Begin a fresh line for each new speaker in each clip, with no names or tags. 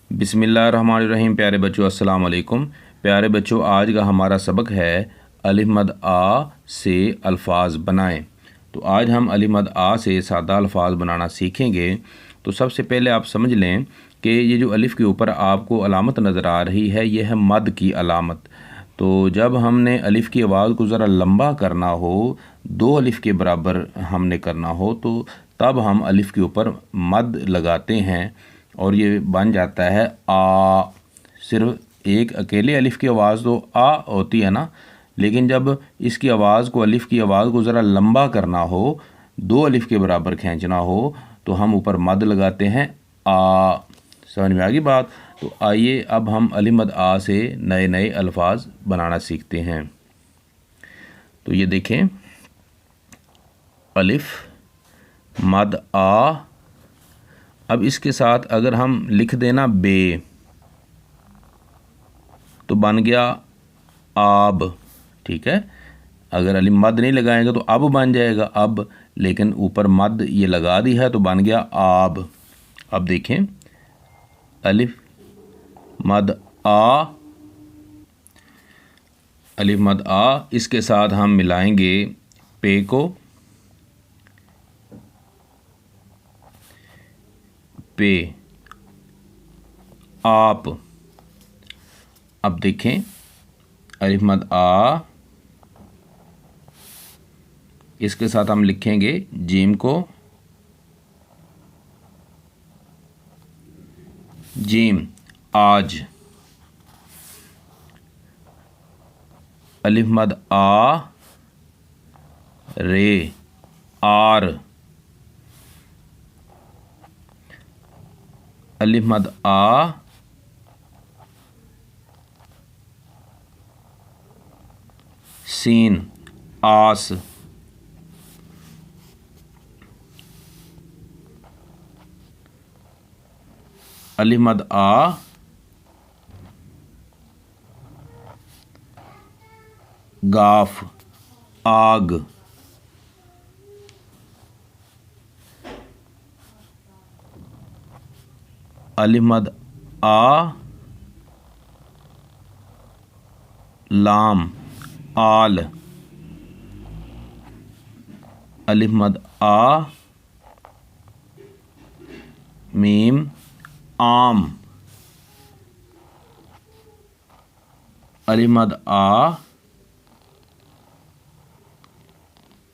बिस्मिल्लाहिर्रहमानिर्रहीम। प्यारे बच्चों अस्सलाम वालेकुम। प्यारे बच्चों, आज का हमारा सबक है अलिफ मद आ से अल्फाज बनाएं। तो आज हम अलिफ मद आ से सादा अल्फाज बनाना सीखेंगे। तो सबसे पहले आप समझ लें कि ये जो अलिफ़ के ऊपर आपको अलामत नज़र आ रही है, ये है मद की अलामत। तो जब हमने अलिफ़ की आवाज़ को ज़रा लंबा करना हो, दो अलिफ़ के बराबर हमने करना हो, तो तब हम अलिफ़ के ऊपर मद लगाते हैं और ये बन जाता है आ। सिर्फ एक अकेले अलिफ़ की आवाज़ तो आ होती है ना, लेकिन जब इसकी आवाज़ को अलिफ़ की आवाज़ को ज़रा लंबा करना हो, दो अलिफ़ के बराबर खींचना हो, तो हम ऊपर मद लगाते हैं आ। समझ में आ गई बात? तो आइए अब हम अलिफ मद आ से नए नए अल्फाज बनाना सीखते हैं। तो ये देखें, अलिफ मद आ। अब इसके साथ अगर हम लिख देना बे, तो बन गया आब। ठीक है, अगर अलिफ मद नहीं लगाएंगे तो अब बन जाएगा अब, लेकिन ऊपर मद ये लगा दी है तो बन गया आब। अब देखें, अलिफ मद आ, अलिफ मद आ, इसके साथ हम मिलाएंगे पे को, पे आप। अब देखें, अलिफ मद आ, इसके साथ हम लिखेंगे जीम को, जीम आज। अलिफ मद आ, रे आर। अलिफ मद आ, सीन आस। अलिफ मद आ, गाफ आग। अलिफ मद आ, लाम आल। अलिफ मद आ, मीम आम। अलिफ मद आ,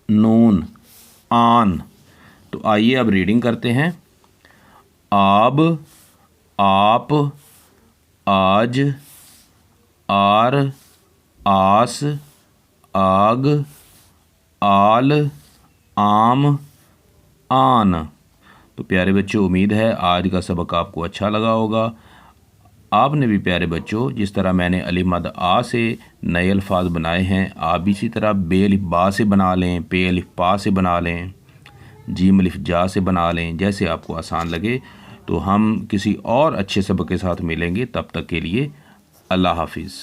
नून आन। तो आइए अब रीडिंग करते हैं। आब, आप, आज, आर, आस, आग, आल, आम, आन। तो प्यारे बच्चों, उम्मीद है आज का सबक आपको अच्छा लगा होगा। आपने भी प्यारे बच्चों, जिस तरह मैंने अलिफ मद आ से नए अल्फाज बनाए हैं, आप भी इसी तरह बे अलिफ बा से बना लें, पे अलिफ पा से बना लें, जीम अलिफ जा से बना लें, जैसे आपको आसान लगे। तो हम किसी और अच्छे सबक के साथ मिलेंगे। तब तक के लिए अल्लाह हाफिज़।